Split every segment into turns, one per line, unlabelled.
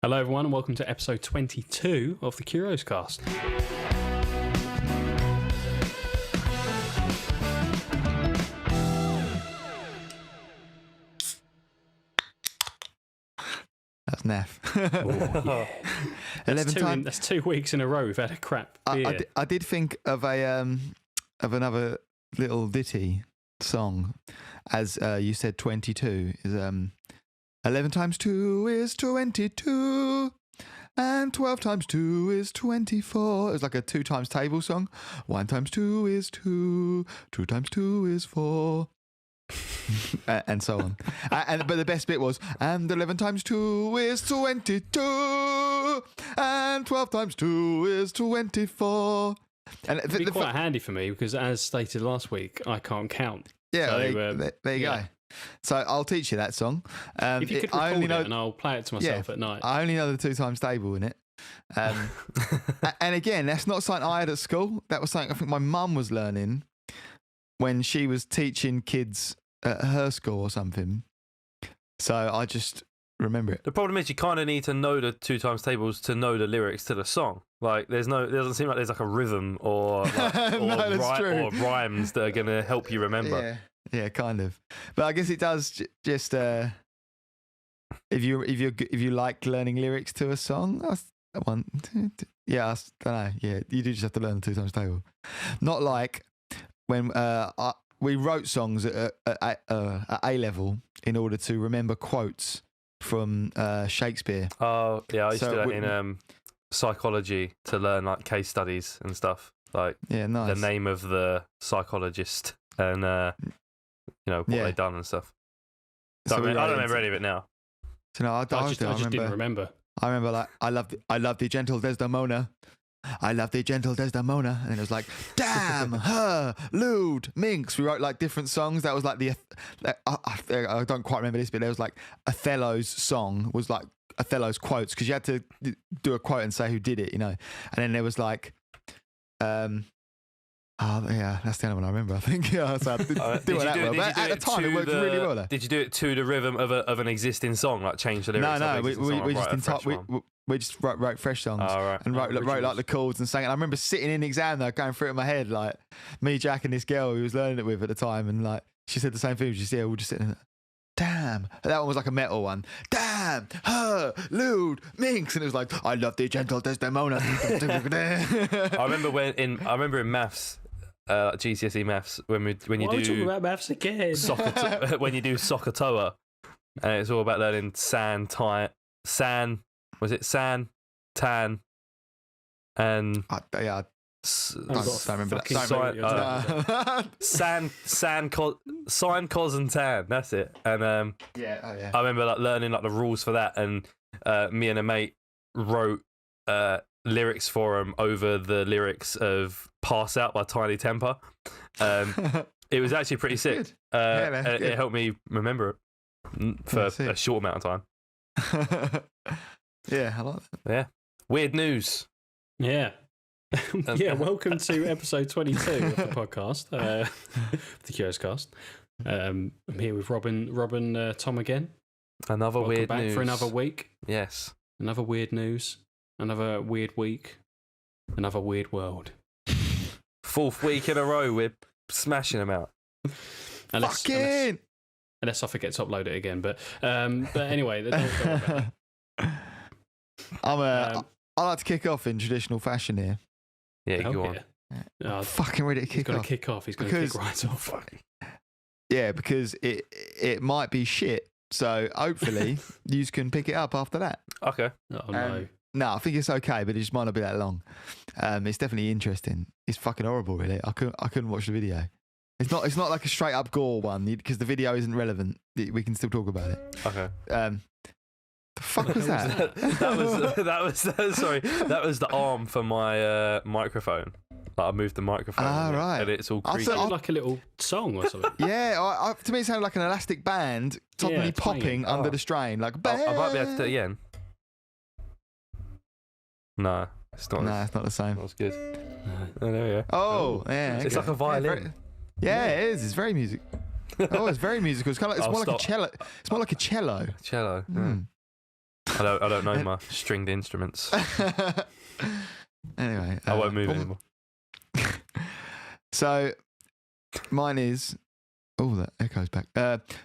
Hello, everyone, and welcome to episode 22 of the Curios cast.
That's naff.
Oh, yeah.
11 times.
That's 2 weeks in a row we've had a crap beer.
I did think of another little ditty song, as you said. 22 is 11 times 2 is 22, and 12 times 2 is 24. It was like a 2 times table song. 1 times 2 is 2. 2 times 2 is 4. And so on. But the best bit was, and 11 times 2 is 22, and 12 times 2 is 24. And
It'd be quite handy for me because, as stated last week, I can't count.
Yeah,
so,
there you go. So I'll teach you that song.
If you could record it, and I'll play it to myself at night.
I only know the 2 times table in it. And again, that's not something I had at school. That was something I think my mum was learning when she was teaching kids at her school or something. So I just remember it.
The problem is you kind of need to know the 2 times tables to know the lyrics to the song. Like, there doesn't seem like there's like a rhythm or or rhymes that are going to help you remember.
Yeah, kind of. But I guess it does just if you like learning lyrics to a song, I don't know. Yeah, you do just have to learn the 2 times table. Not like when we wrote songs at A level in order to remember quotes from Shakespeare.
Oh, yeah, I used to do that in psychology to learn like case studies and stuff. Like,
nice.
The name of the psychologist and what they've done and stuff. So I don't remember any of it now.
So no, I just
didn't remember.
I remember, like, I love the gentle Desdemona. I love the gentle Desdemona. And it was like, damn, her, lewd, minx. We wrote like different songs. That was like I don't quite remember this, but there was like Othello's song was like Othello's quotes, because you had to do a quote and say who did it, And then there was like, that's the only one I remember, I think. Yeah, so I did it that well. But at the time, it worked really well.
Did you do it to the rhythm of an existing song, like change the lyrics?
No, we just wrote fresh songs and wrote like the chords and sang it. And I remember sitting in the exam though, going through it in my head, like me, Jack, and this girl who was learning it with at the time, and like she said the same thing. She said, we're just sitting there. Damn, that one was like a metal one. Damn, her, lewd, minx, and it was like, I love the gentle Desdemona.
I remember in maths. GCSE maths when you
Why are we talking about maths again?
When you do Sokotoa, and it's all about learning san, tan, and
I don't remember that.
Sine, cos, and tan. That's it. And I remember like learning like the rules for that, and me and a mate wrote lyrics for him over the lyrics of Pass Out by Tiny Temper. It was actually pretty sick. It helped me remember it for a short amount of time.
Yeah, I like that.
Yeah. Weird news.
Yeah. Welcome to episode 22 of the podcast, the Curios cast. I'm here with Robin, Tom again.
Another
Welcome
weird
back
news.
for another week.
Yes.
Another weird news. Another weird week. Another weird world.
4th week in a row, we're smashing them out.
Unless I forget to upload it again. But anyway, don't worry about it.
I like to kick off in traditional fashion here.
Yeah, go on.
I'm fucking ready to kick off.
He's going to kick right off.
Yeah, because it might be shit. So hopefully you can pick it up after that.
Okay.
Oh, no.
No, I think it's okay, but it just might not be that long. It's definitely interesting. It's fucking horrible, really. I couldn't watch the video. It's not like a straight up gore one, because the video isn't relevant. We can still talk about it.
Okay.
The fuck was that?
That was the arm for my microphone. Like, I moved the microphone.
Right.
And it's all creaky.
It sounded like a little song or something.
Yeah, to me it sounded like an elastic band suddenly popping under the strain. Like,
I might be able to do it again. No, it's not.
No, it's not the same.
That was good. Oh, there we go.
Oh, yeah.
It's like a violin.
Yeah, it is. It's very music. Oh, it's very musical. It's kind of like, it's more like a cello. It's more like a cello.
Cello.
Mm.
I don't know my stringed instruments.
Anyway,
I won't move anymore.
So mine is. Oh, that echoes back.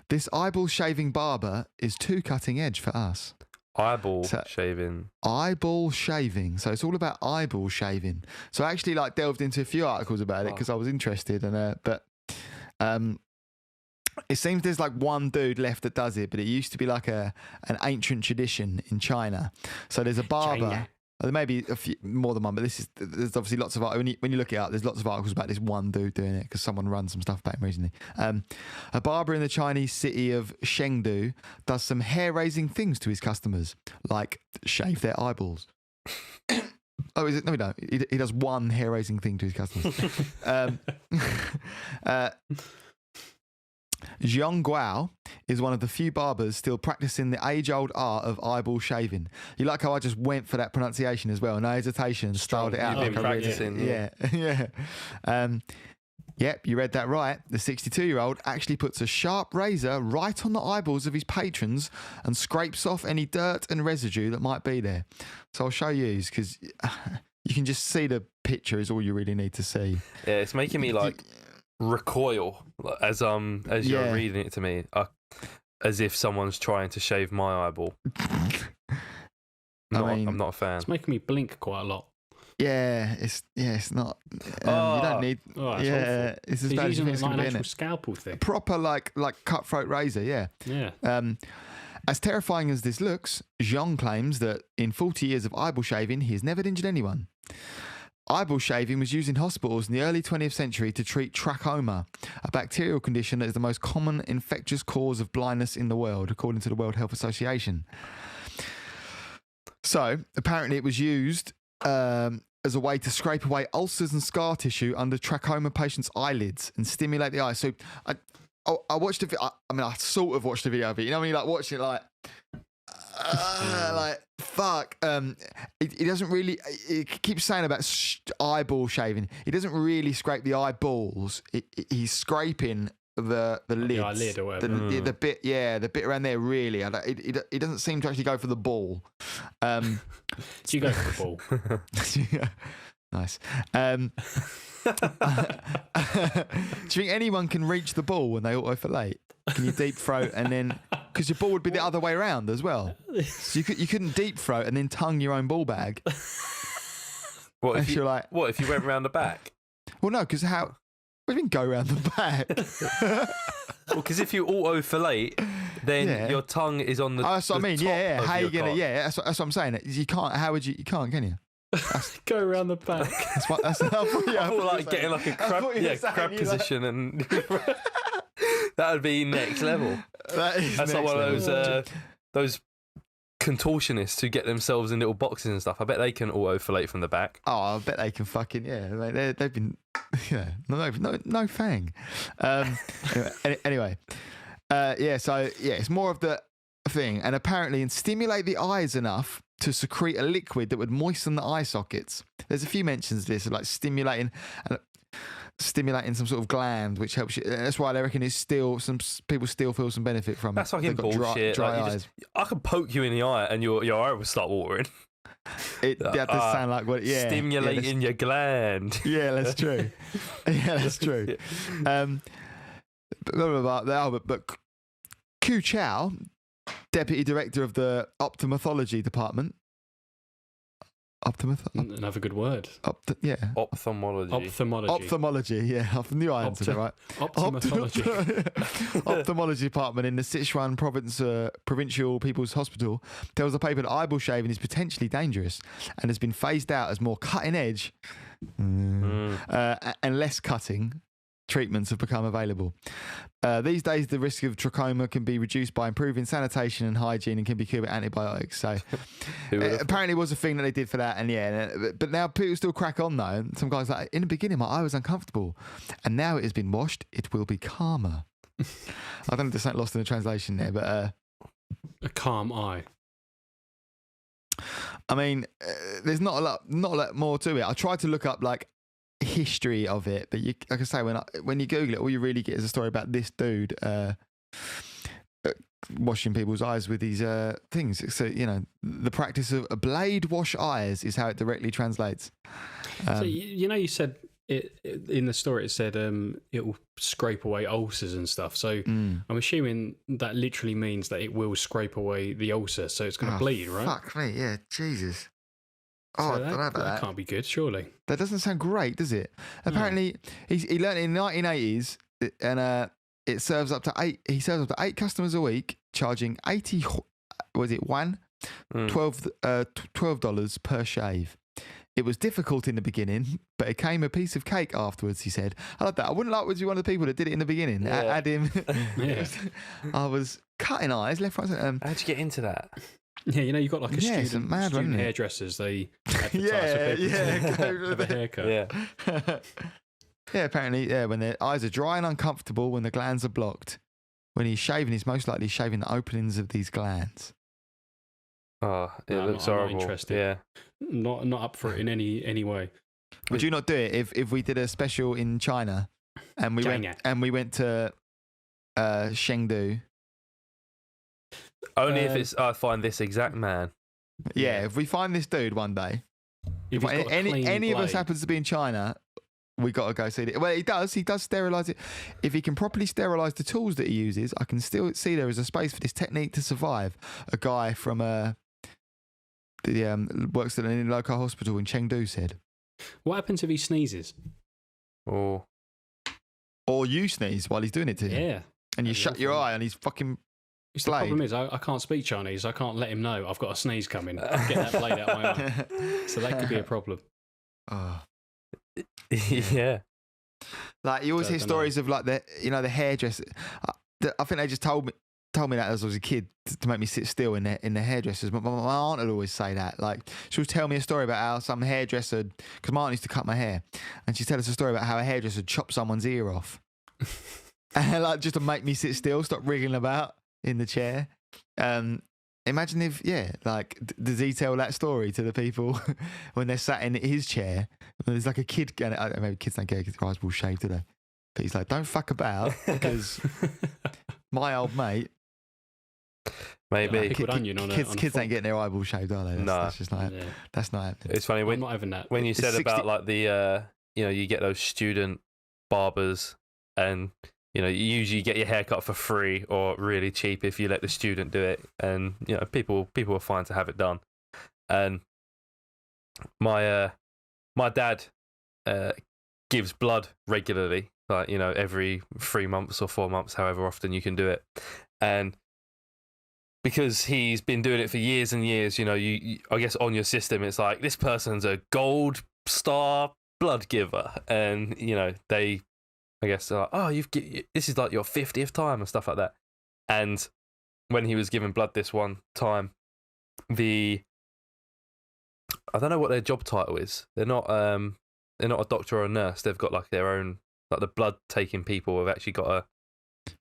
This eyeball shaving barber is too cutting edge for us.
Eyeball shaving.
Eyeball shaving. So it's all about eyeball shaving. So I actually delved into a few articles about it because I was interested. But it seems there's one dude left that does it, but it used to be an ancient tradition in China. So there's a barber. There may be a few more than one, but there's obviously lots of when you look it up, there's lots of articles about this one dude doing it because someone ran some stuff about him recently. A barber in the Chinese city of Chengdu does some hair-raising things to his customers, like shave their eyeballs. Oh, is it? No, he don't. He does one hair-raising thing to his customers. Zhong Guao is one of the few barbers still practicing the age-old art of eyeball shaving. You like how I just went for that pronunciation as well, no hesitation, styled it out.
You've been practicing.
Yeah. Yep, you read that right. The 62-year-old actually puts a sharp razor right on the eyeballs of his patrons and scrapes off any dirt and residue that might be there. So I'll show you because you can just see the picture is all you really need to see.
Yeah, it's making me recoil as you're reading it to me, as if someone's trying to shave my eyeball. I'm not a fan.
It's making me blink quite a lot.
Yeah, it's not. You don't need. It's as bad as you think it's going to be.
An actual scalpel thing.
Proper like cutthroat razor. Yeah. As terrifying as this looks, Zhong claims that in 40 years of eyeball shaving, he has never injured anyone. Eyeball shaving was used in hospitals in the early 20th century to treat trachoma, a bacterial condition that is the most common infectious cause of blindness in the world, according to the World Health Association. So, apparently it was used as a way to scrape away ulcers and scar tissue under trachoma patients' eyelids and stimulate the eyes. So, I watched a video. I sort of watched a video of it. You know when you watch it fuck. He doesn't really. It keeps saying about eyeball shaving. He doesn't really scrape the eyeballs. He's scraping the lids,
the eyelid or whatever.
The bit, the bit around there. Really, he doesn't seem to actually go for the ball.
Do you go for the ball?
Yeah. Nice. Do you think anyone can reach the ball when they auto-fillet? Can you deep throat and then... Because your ball would be the other way around as well. So you couldn't deep throat and then tongue your own ball bag.
What if you went around the back?
Well, no, because how... What do you mean go around the back?
Well, because if you auto-fillet, then your tongue is on the
that's what I mean. Yeah. How are you going to... Yeah, that's what I'm saying. You can't... How would you... You can't, can you?
Go around the back.
I
thought getting like a crab position and that would be next level. That's like one of those contortionists who get themselves in little boxes and stuff. I bet they can auto-fillet from the back.
Oh, I bet they can fucking they've been no fang. Anyway, so it's more of the thing, and apparently, and stimulate the eyes enough to secrete a liquid that would moisten the eye sockets. There's a few mentions of this, like stimulating some sort of gland, which helps you. That's why I reckon some people still feel some benefit from it.
That's fucking bullshit.
Dry eyes.
I can poke you in the eye and your eye will start watering.
That does sound like what. Yeah,
stimulating your gland.
Yeah, that's true. That's true. But Ku Chao, Deputy Director of the Ophthalmology Department.
Another good word.
Ophthalmology.
Ophthalmology, yeah. I knew I answered it right. Ophthalmology Department in the Sichuan Provincial People's Hospital tells the paper that eyeball shaving is potentially dangerous and has been phased out as more cutting edge and less cutting treatments have become available. These days, the risk of trachoma can be reduced by improving sanitation and hygiene and can be cured with antibiotics. So apparently it was a thing that they did for that. And but now people still crack on though. And some guys like, in the beginning, my eye was uncomfortable and now it has been washed. It will be calmer. I don't know if there's something lost in the translation there, but...
a calm eye.
I mean, there's not a lot more to it. I tried to look up history of it, but like I say, when you Google it, all you really get is a story about this dude washing people's eyes with these things. So, the practice of a blade wash eyes is how it directly translates.
So, you said it in the story, it said it will scrape away ulcers and stuff. So I'm assuming that literally means that it will scrape away the ulcer. So it's going to bleed, right?
Fuck me, yeah, Jesus. Oh,
So
I don't know about
that can't be good, surely.
That doesn't sound great, does it? Apparently, he learned it in the 1980s, and it serves up to 8. He serves up to 8 customers a week, charging 80. Was it $12 per shave? It was difficult in the beginning, but it came a piece of cake afterwards. He said, "I love that. I wouldn't like to be one of the people that did it in the beginning."
Yeah.
Add him.
Yeah.
I was cutting eyes left, right, center.
How'd you get into that?
Yeah, you've got like a student hairdressers. They advertise for a haircut.
Yeah.
Yeah, apparently, when their eyes are dry and uncomfortable, when the glands are blocked. When he's shaving, he's most likely shaving the openings of these glands.
Oh, it looks horrible.
I'm not interested.
Yeah.
Not up for it in any way.
Would you not do it if we did a special in China and we went to Chengdu?
Only if I find this exact man.
Yeah, if we find this dude one day, if any of us happens to be in China, we got to go see it. Well, he does sterilise it. If he can properly sterilise the tools that he uses, I can still see there is a space for this technique to survive. A guy from works at a local hospital in Chengdu said.
What happens if he sneezes?
Or you sneeze while he's doing it to you.
Yeah.
And you shut your eye and he's fucking...
The problem is I can't speak Chinese. I can't let him know I've got a sneeze coming. I'll get that blade out of my eye. So that could be a problem.
Oh.
Yeah.
Like you always hear stories of like the hairdresser. I think they just told me that as I was a kid to make me sit still in the hairdressers. But my aunt would always say that. Like she would tell me a story about how some hairdresser, because my aunt used to cut my hair, and she'd tell us a story about how a hairdresser chopped someone's ear off, and like just to make me sit still, stop wriggling about in the chair. Imagine if, does he tell that story to the people when they're sat in his chair? There's like a kid, and maybe kids don't get it because their eyes will shave, do they? But he's like, don't fuck about because my old mate.
Maybe
kids ain't getting their eyeballs shaved, are they? That's just not. Yeah. That's not happening.
It's funny
I'm not having that.
When you said about like the you get those student barbers, and you usually get your haircut for free or really cheap if you let the student do it, and people are fine to have it done. And my dad gives blood regularly, like every 3 months or 4 months, however often you can do it, and because he's been doing it for years and years, you I guess on your system it's like this person's a gold star blood giver, and they, I guess, this is like your 50th time and stuff like that. And when he was given blood this one time, I don't know what their job title is. They're not a doctor or a nurse. They've got like their own, like the blood taking people have actually got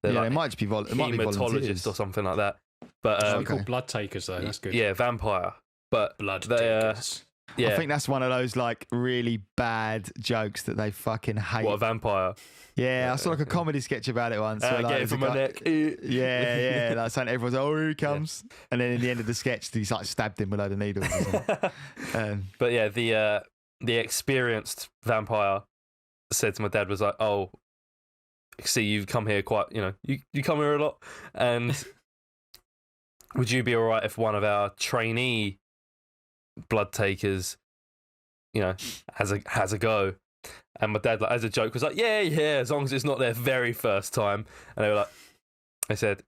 they might just be
hematologist or something like that. But
we call blood takers though. That's good.
Yeah, vampire. But
blood takers.
Yeah. I think that's one of those like really bad jokes that they fucking hate.
What, a vampire?
Yeah, I saw like a comedy sketch about it once.
Get it from my neck.
Yeah. Like saying everyone's like, oh, here he comes. Yeah. And then in the end of the sketch, he's like stabbed him with a load of needles.
But yeah, the experienced vampire said to my dad, was like, oh, see, you've come here quite, you come here a lot, and would you be all right if one of our trainee blood takers, has a go? And my dad, like, as a joke, was like, yeah, as long as it's not their very first time. And they were like, I said,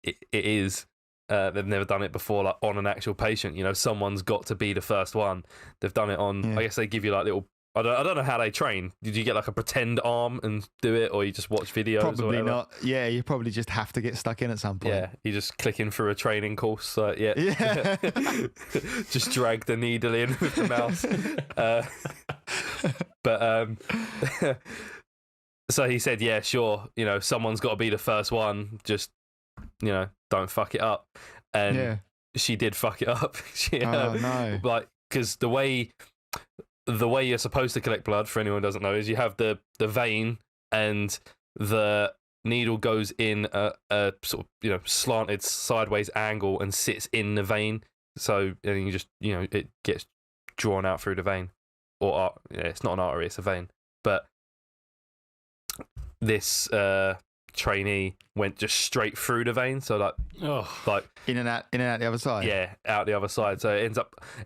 it is. They've never done it before, like on an actual patient. Someone's got to be the first one. They've done it on. Yeah. I guess they give you like little. I don't know how they train. Did you get like a pretend arm and do it, or you just watch videos?
Probably not. Yeah, you probably just have to get stuck in at some point.
Yeah, you just clicking through a training course. Yeah. Just drag the needle in with the mouse. So he said, yeah, sure. Someone's got to be the first one. Just don't fuck it up. And she did fuck it up.
No.
Like, because the way you're supposed to collect blood, for anyone who doesn't know, is you have the vein and the needle goes in a sort of slanted sideways angle and sits in the vein. So and you just it gets drawn out through the vein, or it's not an artery, it's a vein. But this trainee went just straight through the vein, so like
in and out the other side.
Yeah, out the other side. So it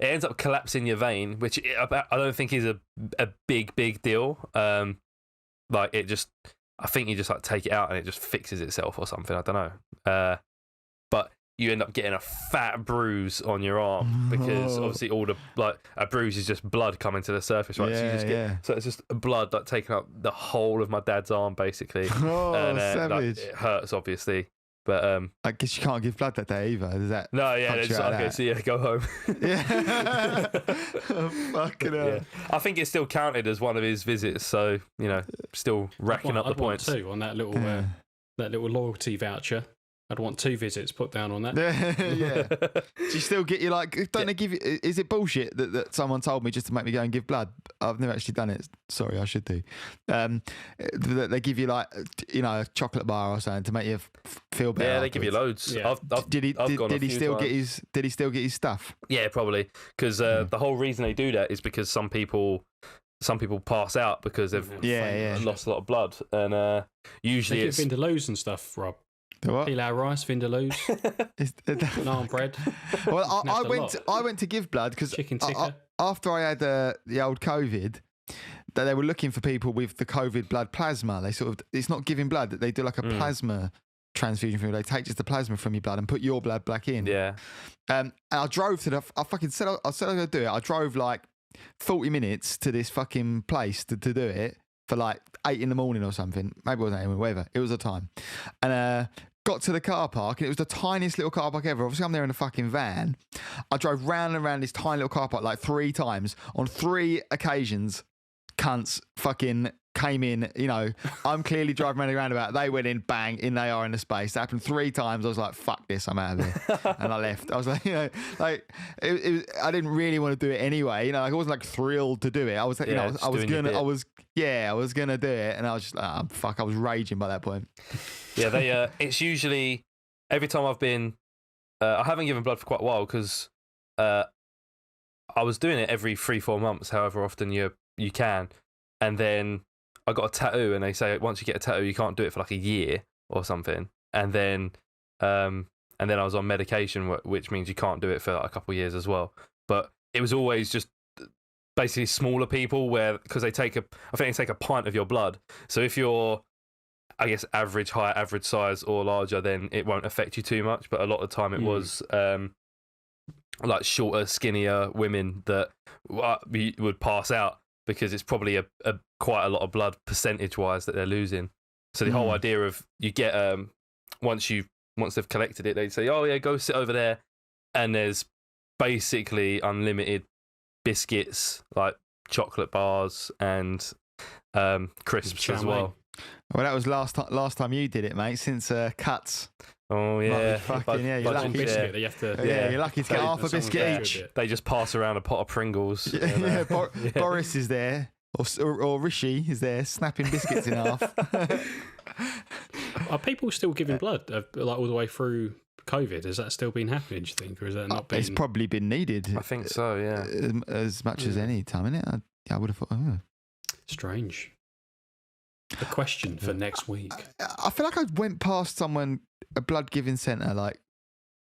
ends up collapsing your vein, which I don't think is a big deal. Like I think you just like take it out and it just fixes itself or something. I don't know. But you end up getting a fat bruise on your arm because obviously all the a bruise is just blood coming to the surface, right? So it's just blood like taking up the whole of my dad's arm basically. And
savage.
it hurts obviously, but
I guess you can't give blood that day either. Does that?
No, yeah, it's okay. So yeah, go home.
Yeah. Fucking hell.
Yeah. I think it's still counted as one of his visits, so still racking up the points.
Too on that little loyalty voucher. I'd want 2 visits put down on that.
Yeah. Do you still get don't they give you, is it bullshit that someone told me just to make me go and give blood? I've never actually done it. Sorry, I should do. That they give you a chocolate bar or something to make you feel better.
Yeah, they give you loads. Yeah.
Did he still get his stuff?
Yeah, probably. Because the whole reason they do that is because some people pass out because they've lost a lot of blood, and usually
it's Vindaloos and stuff, Rob.
What?
Pilau rice, vindaloos, naan bread.
Well, I went to give blood because after I had the old COVID, that they were looking for people with the COVID blood plasma. They it's not giving blood; they do like a plasma transfusion for you. They take just the plasma from your blood and put your blood back in.
Yeah.
And I drove to I fucking said I was going to do it. I drove like 40 minutes to this fucking place to do it for like 8 in the morning or something. Maybe it wasn't 8, whatever. It was a time. And got to the car park and it was the tiniest little car park ever. Obviously I'm there in a fucking van. I drove round and round this tiny little car park like 3 times. On 3 occasions, cunts fucking came in, I'm clearly driving around the roundabout. They went in, bang, in they are in the space. That happened 3 times. I was like, fuck this, I'm out of here. And I left. I was like, I didn't really want to do it anyway. I wasn't like thrilled to do it. I was like, I was gonna do it. And I was just like, fuck, I was raging by that point.
Yeah, it's usually, every time I've been, I haven't given blood for quite a while because I was doing it every 3-4 months, however often you can. And then I got a tattoo and they say once you get a tattoo, you can't do it for like a year or something. And then I was on medication, which means you can't do it for like a couple of years as well. But it was always just basically smaller people because they take I think they take a pint of your blood. So if you're, I guess, average height, average size or larger, then it won't affect you too much. But a lot of the time it was like shorter, skinnier women that would pass out because it's probably a quite a lot of blood percentage-wise that they're losing. So the whole idea of you get once they've collected it, they'd say, oh yeah, go sit over there, and there's basically unlimited biscuits, like chocolate bars and crisps as well.
Well, that was last time you did it, mate. Since Cuts.
Oh yeah,
you're lucky.
Biscuit, you have to,
you're lucky to get half a biscuit each.
They just pass around a pot of Pringles.
Boris is there, or Rishi is there, snapping biscuits in half.
Are people still giving blood like all the way through COVID? Has that still been happening, do you think, or has that not been?
It's probably been needed.
I think so, yeah.
As much as any time, innit? I would have thought.
Strange. A question for next week.
I feel like I went past a blood giving centre, like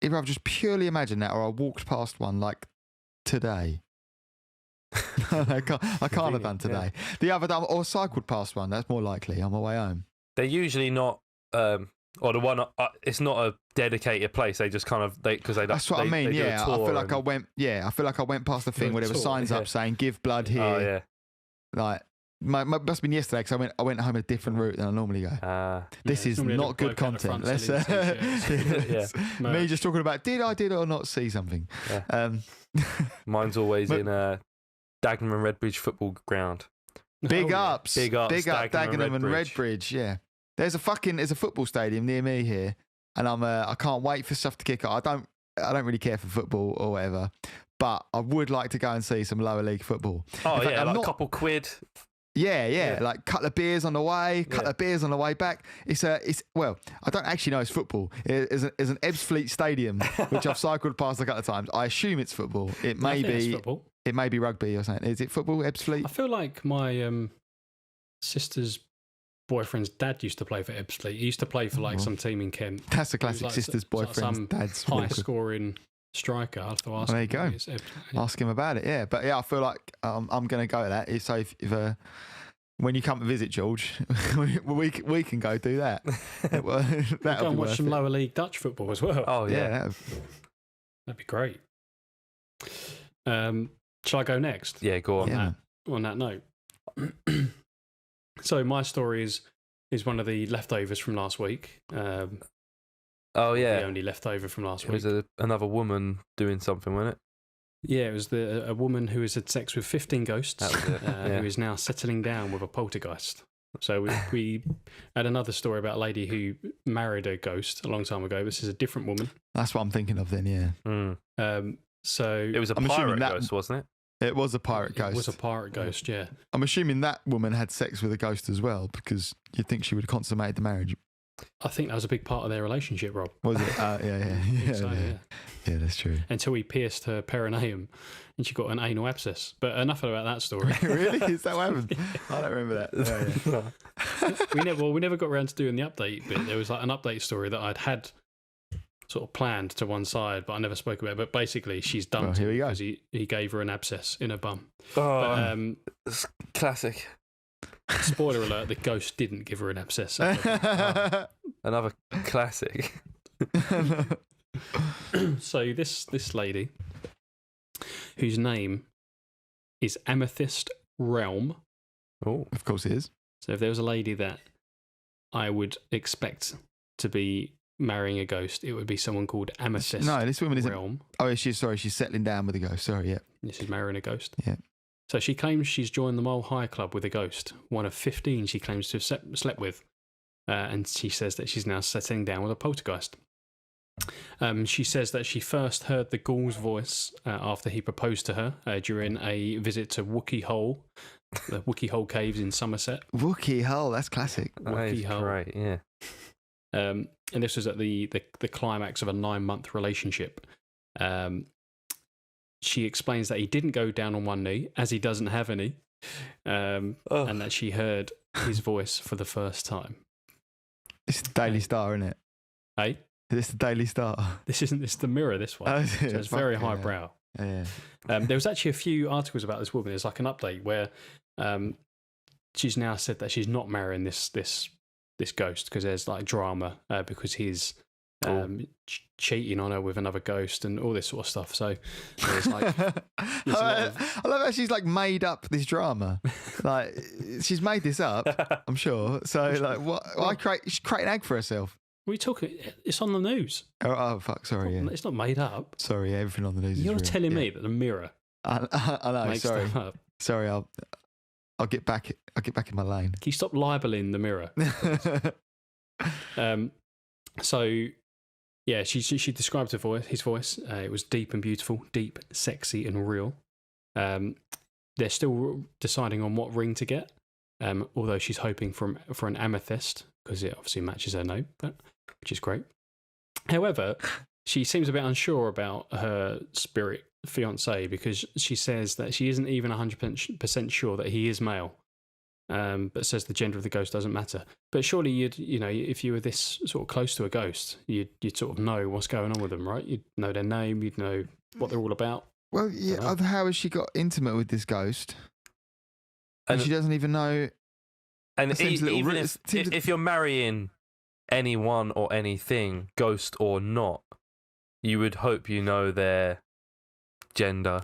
either I've just purely imagined that, or I walked past one like today. I can't have done today. Yeah. The other time, or cycled past one. That's more likely on my way home.
They're usually not, or the one. It's not a dedicated place. They just kind of because they.
That's what I mean. Yeah, I feel like I went. Yeah, I feel like I went past the thing where there were signs up saying "Give blood here."
Oh yeah.
Like. Must have been yesterday because I went home a different route than I normally go. This is not good content. Let's me just talking about did or not see something.
Yeah. Mine's always in Dagenham and Redbridge football ground.
Big up
Dagenham
and Redbridge. Yeah, there's a football stadium near me here, and I can't wait for stuff to kick off. I don't really care for football or whatever, but I would like to go and see some lower league football.
Oh yeah, like a couple quid.
Yeah, like couple of beers on the way, couple of beers on the way back. Well, I don't actually know it's football. It's an Ebbsfleet Stadium, which I've cycled past a couple of times. I assume it's football. It may be
football.
It may be rugby or something. Is it football, Ebbsfleet?
I feel like my sister's boyfriend's dad used to play for Ebbsfleet. He used to play for like some team in Kent.
That's a classic sister's boyfriend's dad's
high scoring striker. I'll have to ask.
There you go. Ask him about it. Yeah, but I feel like I'm going to go with that. So if when you come to visit, George, we can go do that.
Go and watch some lower league Dutch football as well.
Oh yeah,
that'd be great. Shall I go next?
Yeah, go on.
On that note. So my story is one of the leftovers from last week.
The
only leftover from last week.
It was another woman doing something, wasn't it?
Yeah, it was a woman who has had sex with 15 ghosts,
That was it.
who is now settling down with a poltergeist. So we had another story about a lady who married a ghost a long time ago. This is a different woman.
That's what I'm thinking of then, yeah.
So
it was a pirate ghost, wasn't it?
It was a pirate ghost.
It was a pirate ghost, yeah.
I'm assuming that woman had sex with a ghost as well, because you'd think she would have consummated the marriage.
I think that was a big part of their relationship, Rob.
Was it? Yeah, that's true.
Until he pierced her perineum and she got an anal abscess. But enough about that story.
Really? Is that what happened? I don't remember that.
We never got around to doing the update bit. There was like an update story that I'd had sort of planned to one side, but I never spoke about it. But basically, she's dumped him because he gave her an abscess in her bum.
Oh, but, classic.
Spoiler alert, the ghost didn't give her an abscess.
Another classic.
So this lady, whose name is Amethyst Realm.
Oh, of course it is.
So if there was a lady that I would expect to be marrying a ghost, it would be someone called Amethyst.
No, this woman
Realm.
Oh, she's settling down with a ghost. Sorry, yeah.
This is marrying a ghost.
Yeah.
So she claims she's joined the Mole High Club with a ghost, one of 15 she claims to have slept with. And she says that she's now settling down with a poltergeist. She says that she first heard the ghoul's voice after he proposed to her during a visit to Wookey Hole, the Wookey Hole Caves in Somerset.
Wookey Hole, that's classic.
Wookey Hole.
Right, yeah.
And this was at the climax of a 9-month relationship. She explains that he didn't go down on one knee, as he doesn't have any, and that she heard his voice for the first time.
It's the Daily Star, isn't it?
Hey?
It's the Daily Star.
This isn't. It's the Mirror, this one. Oh, so it's very highbrow.
Yeah.
There was actually a few articles about this woman. There's like an update where she's now said that she's not marrying this ghost because there's like drama because he's cheating on her with another ghost and all this sort of stuff. So there's like
I love how she's like made up this drama. Like she's made this up, I'm sure. So like why create an egg for herself?
What are you talking? It's on the news.
Oh fuck! Sorry, yeah.
It's not made up.
Sorry, everything on the news.
You're
is
telling me that the Mirror.
I know.
Makes
Sorry,
stuff up.
Sorry. I'll get back. I'll get back in my lane.
Can you stop libeling the Mirror? So, yeah, she described his voice. It was deep and beautiful, deep, sexy, and real. They're still deciding on what ring to get. Although she's hoping for an amethyst because it obviously matches her name, which is great. However, she seems a bit unsure about her spirit fiance because she says that she isn't even 100% sure that he is male, but says the gender of the ghost doesn't matter. But surely if you were this sort of close to a ghost, you'd sort of know what's going on with them, right? You'd know their name, you'd know what they're all about.
Well, yeah. How has she got intimate with this ghost? And she doesn't even know.
And even if you're marrying anyone or anything, ghost or not, you would hope you know their gender.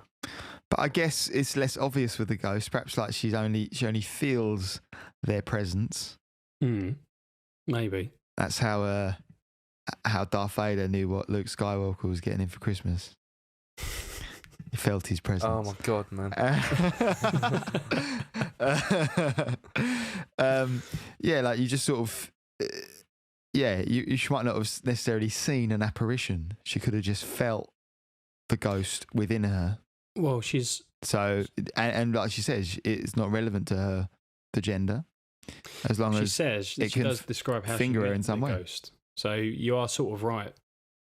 But I guess it's less obvious with the ghost. Perhaps like she only feels their presence.
Maybe
that's how Darth Vader knew what Luke Skywalker was getting him for Christmas. He felt his presence.
Oh my god, man!
Yeah, like you just sort of, she might not have necessarily seen an apparition. She could have just felt the ghost within her.
Well, she's
so, and like she says, it's not relevant to her the gender, as long
She
as
says
it
she
can
does describe how
finger
she
her
met
in some
the
way.
ghost. So you are sort of right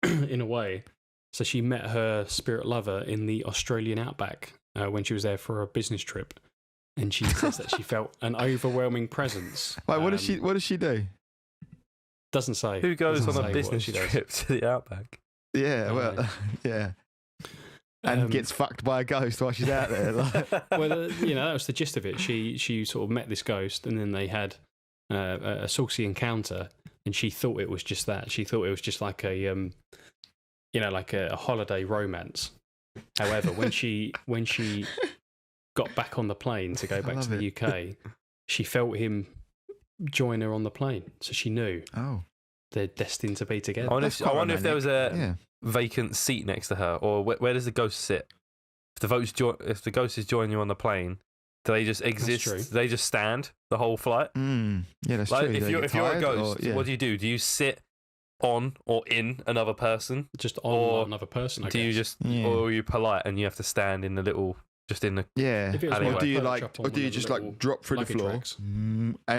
in a way. So she met her spirit lover in the Australian outback when she was there for a business trip, and she says that she felt an overwhelming presence.
Wait, what does she do?
Doesn't say.
Who goes
Doesn't
on a
say
business
what she does.
trip to the outback?
Yeah, well, yeah, and gets fucked by a ghost while she's out there. Like.
Well, that was the gist of it. She sort of met this ghost, and then they had a saucy encounter, and she thought it was just that. She thought it was just like a like a holiday romance. However, when she got back on the plane to go back to the UK, she felt him join her on the plane, so she knew they're destined to be together.
I wonder if there was a vacant seat next to her, or where does the ghost sit? If the ghost is joining you on the plane, do they just exist? Do they just stand the whole flight?
Yeah, that's
like,
true.
If you're a ghost, what do? Do you sit on or in another person?
Just on another person, I
do
guess.
You just, or are you polite and you have to stand in the little, just in the
or do you just like drop through the floor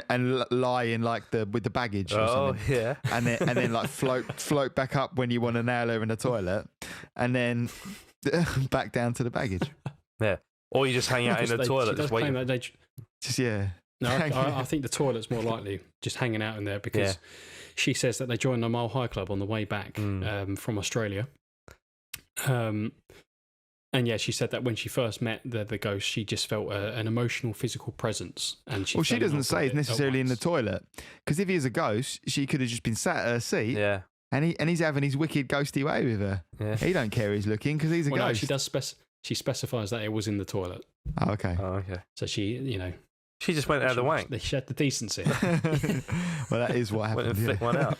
and lie in like with the baggage or something?
Yeah,
and then like float back up when you want to nail her in the toilet, and then back down to the baggage.
Yeah, or you just hang out in the toilet just waiting.
No, I think the toilet's more likely just hanging out in there because she says that they joined the Mile High Club on the way back from Australia. And she said that when she first met the ghost, she just felt an emotional, physical presence. And she
doesn't say it's necessarily in the toilet, because if he is a ghost, she could have just been sat at her seat.
Yeah.
And he's having his wicked ghosty way with her. Yeah. He don't care who's looking because he's a ghost.
No, she does she specifies that it was in the toilet.
Oh, okay.
So she,
she just went out of the way.
She had the decency.
Well, that is what happened.
Went and flicked one out.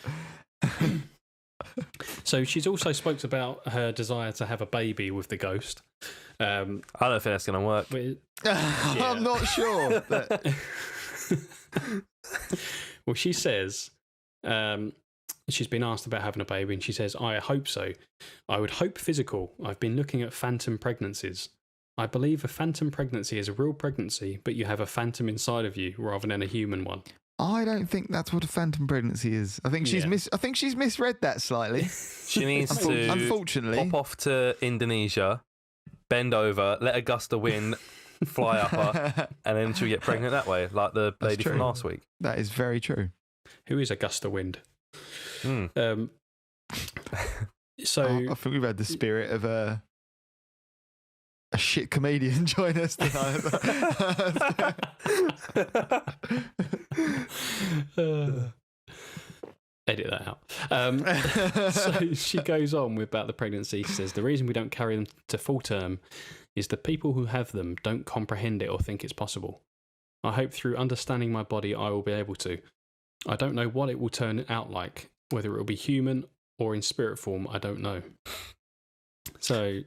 So she's also spoke about her desire to have a baby with the ghost.
I don't think that's going to work.
I'm not sure. But...
Well, she says she's been asked about having a baby, and she says, "I hope so. I would hope physical. I've been looking at phantom pregnancies. I believe a phantom pregnancy is a real pregnancy, but you have a phantom inside of you rather than a human one."
I don't think that's what a phantom pregnancy is. I think she's misread that slightly.
She needs to
unfortunately
pop off to Indonesia, bend over, let a gust of wind fly up her, and then she'll get pregnant that way, like the lady from last week.
That is very true.
Who is a gust of wind? So
I think we've had the spirit of a shit comedian join us tonight.
Edit that out. So she goes on about the pregnancy. She says, "The reason we don't carry them to full term is the people who have them don't comprehend it or think it's possible. I hope through understanding my body I will be able to. I don't know what it will turn out like, whether it will be human or in spirit form, I don't know." So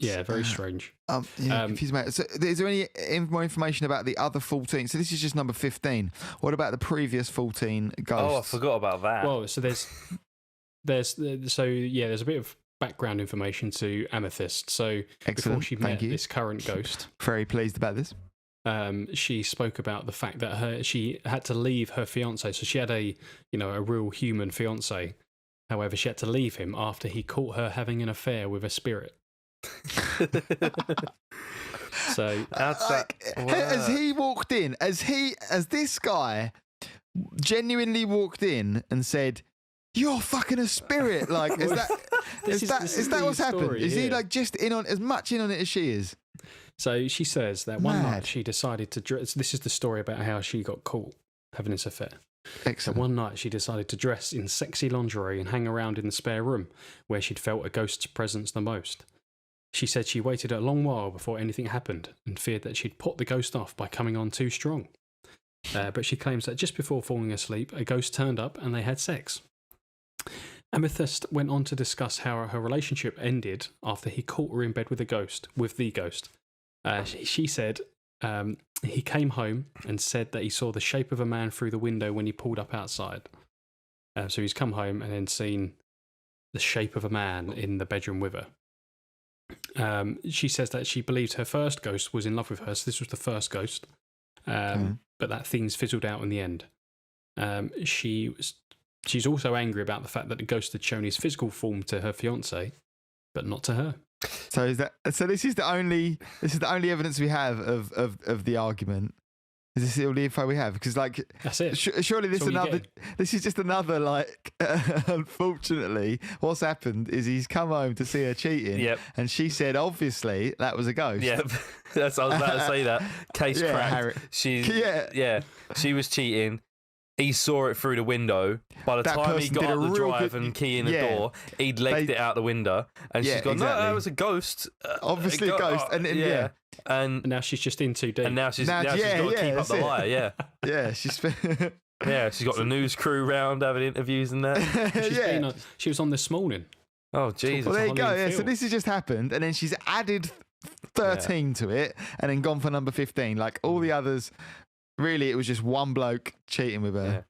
very strange.
Confused, mate. So, is there any more information about the other 14? So this is just number 15. What about the previous 14 ghosts?
Oh, I forgot about that.
Well, so there's a bit of background information to Amethyst. So
excellent.
Before she met this current ghost,
very pleased about this.
She spoke about the fact that she had to leave her fiance. So she had a real human fiance. However, she had to leave him after he caught her having an affair with a spirit. So
as he walked in, as this guy genuinely walked in and said, "You're fucking a spirit," like is that what's happened? Is he like just in on as much in on it as she is?
So she says that one night she decided to dress. This is the story about how she got caught having this affair.
Excellent.
So one night she decided to dress in sexy lingerie and hang around in the spare room where she'd felt a ghost's presence the most. She said she waited a long while before anything happened and feared that she'd put the ghost off by coming on too strong. But she claims that just before falling asleep, a ghost turned up and they had sex. Amethyst went on to discuss how her relationship ended after he caught her in bed with the ghost. She said he came home and said that he saw the shape of a man through the window when he pulled up outside. So he's come home and then seen the shape of a man in the bedroom with her. She says that she believed her first ghost was in love with her, so this was the first ghost. But but that thing's fizzled out in the end. She's also angry about the fact that the ghost had shown his physical form to her fiance, but not to her.
So this is the only evidence we have of the argument. Is this all the info we have? Because
that's it.
Surely this is just another unfortunately, what's happened is he's come home to see her cheating.
Yep.
And she said, obviously, that was a ghost.
Yeah, I was about to say that. Case cracked. She was cheating. He saw it through the window. By the time he got up the drive and key in the door, he'd legged it out the window. And she's gone, no, that was a ghost.
Obviously a ghost.
And
now she's just in too deep.
And now she's got to keep up the lie,
Yeah, she's
got the news crew round having interviews and that.
She was on this morning.
Oh, Jesus.
Well, there you go. Yeah, so this has just happened, and then she's added 13 to it, and then gone for number 15. Like all the others, really, it was just one bloke cheating with her.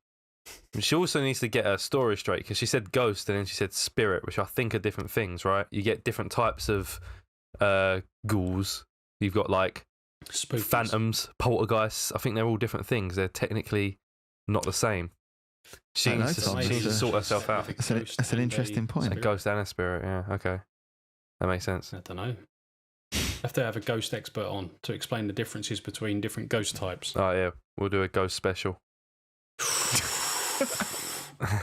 Yeah. She also needs to get her story straight, because she said ghost and then she said spirit, which I think are different things, right? You get different types of ghouls. You've got
Spookies.
Phantoms, poltergeists. I think they're all different things. They're technically not the same. She needs to sort herself out.
That's an interesting point.
A ghost and a spirit, yeah. Okay. That makes sense.
I don't know. Have to have a ghost expert on to explain the differences between different ghost types.
Oh, yeah. We'll do a ghost special.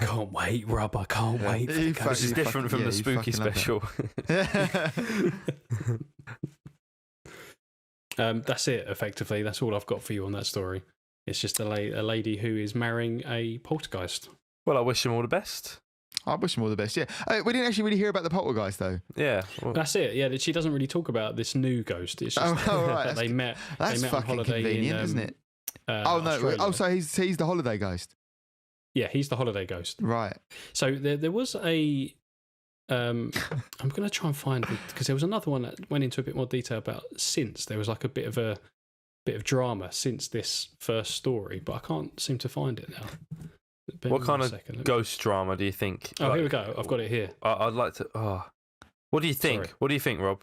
Can't wait, Rob. I can't wait.
This is different from the spooky special.
That's it, effectively. That's all I've got for you on that story. It's just a lady who is marrying a poltergeist.
Well, I wish him all the best.
I wish him all the best, yeah. We didn't actually really hear about the poltergeist, though.
Yeah.
Well, that's it, yeah. She doesn't really talk about this new ghost. It's just that they met on holiday
convenient, isn't it?
Australia.
Oh, so he's the holiday ghost.
Yeah, he's the holiday ghost.
Right.
So there was a... I'm going to try and find it, because there was another one that went into a bit more detail about since. There was a bit of drama since this first story, but I can't seem to find it now.
What kind of ghost drama do you think?
Oh, here we go. I've got it here.
I'd like to... What do you think?
Sorry.
What do you think, Rob?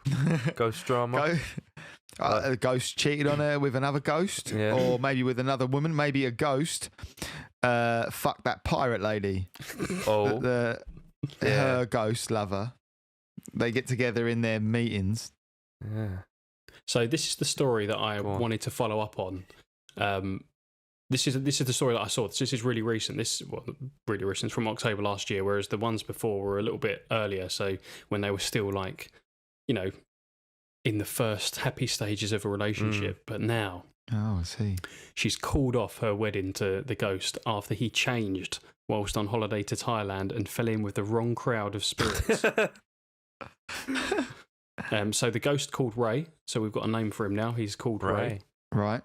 Ghost drama?
A ghost cheated on her with another ghost, or maybe with another woman, maybe a ghost. Fuck that pirate lady.
Oh.
Her ghost lover. They get together in their meetings.
Yeah.
So this is the story that I wanted to follow up on. This is the story that I saw. This is really recent. Really recent. It's from October last year, whereas the ones before were a little bit earlier. So when they were still in the first happy stages of a relationship. But now,
I see.
She's called off her wedding to the ghost after he changed whilst on holiday to Thailand and fell in with the wrong crowd of spirits. So the ghost called Ray. So we've got a name for him now. He's called Ray.
Right.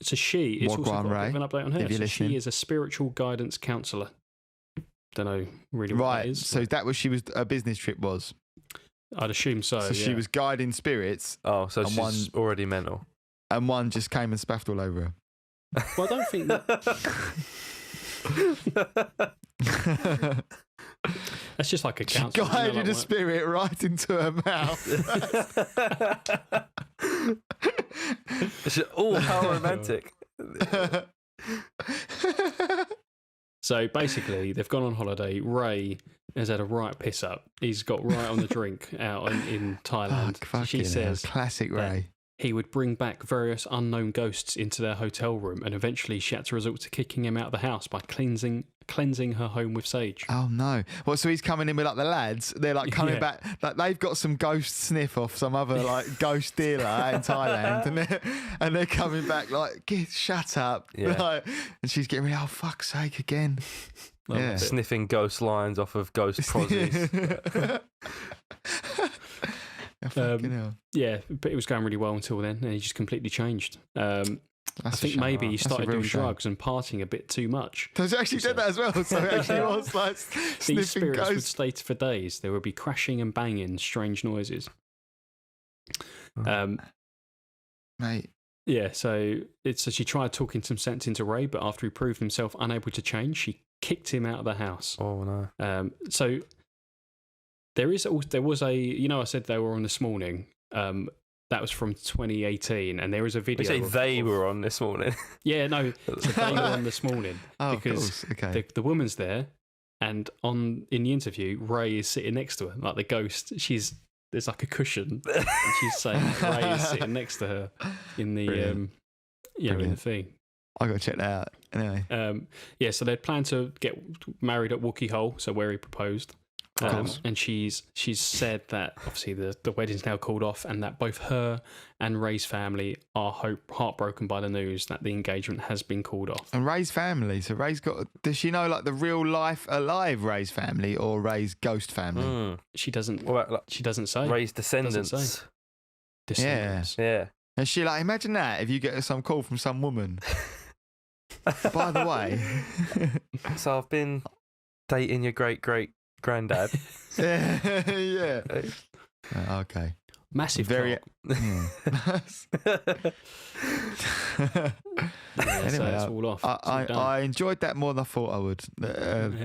So she is also got a bit of an update on her. So she is a spiritual guidance counsellor. Don't know really what that is.
So that was her business trip was.
I'd assume so.
So she was guiding spirits.
Oh, so she's already mental.
And one just came and spaffed all over her.
Well, I don't think that... That's just like a counsellor.
She guided a spirit right into her mouth.
How romantic.
So basically, they've gone on holiday. Ray has had a right piss up. He's got right on the drink out in Thailand. She says,
classic Ray.
He would bring back various unknown ghosts into their hotel room, and eventually she had to resort to kicking him out of the house by cleansing her home with sage.
Oh no! Well, so he's coming in with the lads. They're coming back. They've got some ghost sniff off some other ghost dealer out in Thailand, and they're coming back shut up.
Yeah.
And she's getting oh fuck's sake again.
Sniffing ghost lines off of ghost prozzies.
Yeah, but it was going really well until then, and he just completely changed. I think maybe he started doing drugs and partying a bit too much.
So he actually did that as well. So it actually was sniffing
these spirits
ghosts.
would stay for days. There would be crashing and banging, strange noises.
Mate.
Yeah, so she tried talking some sense into Ray, but after he proved himself unable to change, she kicked him out of the house.
Oh no!
So there was a I said they were on this morning. that was from 2018, and there is a video.
You say they were on this morning.
Yeah, no, so they were on this morning because the woman's there, and in the interview, Ray is sitting next to her, like the ghost. There's like a cushion, and she's saying Ray is sitting next to her in the in the thing.
I gotta check that out anyway.
So they plan to get married at Wookiee Hole, so where he proposed. And she's said that obviously the wedding's now called off, and that both her and Ray's family are heartbroken by the news that the engagement has been called off.
And Ray's family, so Ray's got. Does she know like the real life alive Ray's family or Ray's ghost family?
She doesn't.
What about, like,
she doesn't say.
Ray's descendants.
Yeah. And she like, imagine that if you get some call from some woman. By the way,
so I've been dating your great granddad.
Yeah. Okay.
Massive.
Very.
Anyway, so it's all off.
I enjoyed that more than I thought I would,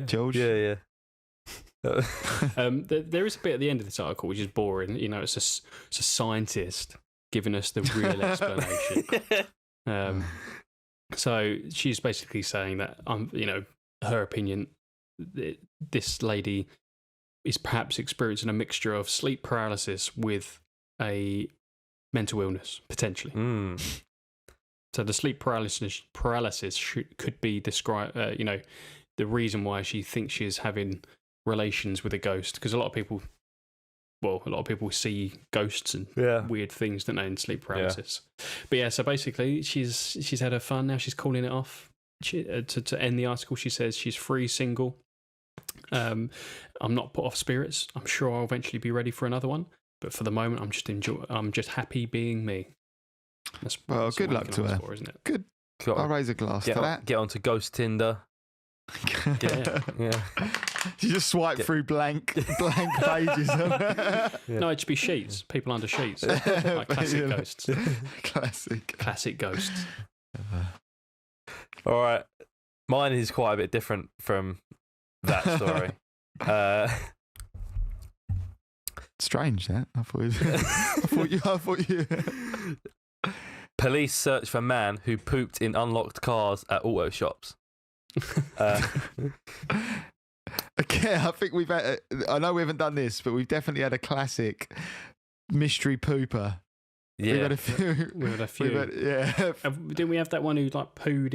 George.
Yeah.
There is a bit at the end of this article which is boring. You know, it's a scientist giving us the real explanation. So she's basically saying that, her opinion, this lady is perhaps experiencing a mixture of sleep paralysis with a mental illness, potentially. So the sleep paralysis could be described, the reason why she thinks she's having relations with a ghost, because a lot of people see ghosts and weird things, don't they, in sleep paralysis. But yeah, so basically she's had her fun. Now she's calling it off. To end the article, she says she's free, single. I'm not put off spirits. I'm sure I'll eventually be ready for another one, but for the moment, I'm just happy being me. That's
good luck to her,
isn't it?
Good. I'll raise a glass to that.
Get onto Ghost Tinder.
You just swipe through blank pages.
No, it'd just be sheets. People under sheets, like classic ghosts. Classic ghosts.
All right, mine is quite a bit different from that story.
Strange, that I thought you.
Police search for man who pooped in unlocked cars at auto shops.
Okay, I think we've had. I know we haven't done this, but we've definitely had a classic mystery pooper.
Yeah,
we've had a few.
Didn't we have that one who like poured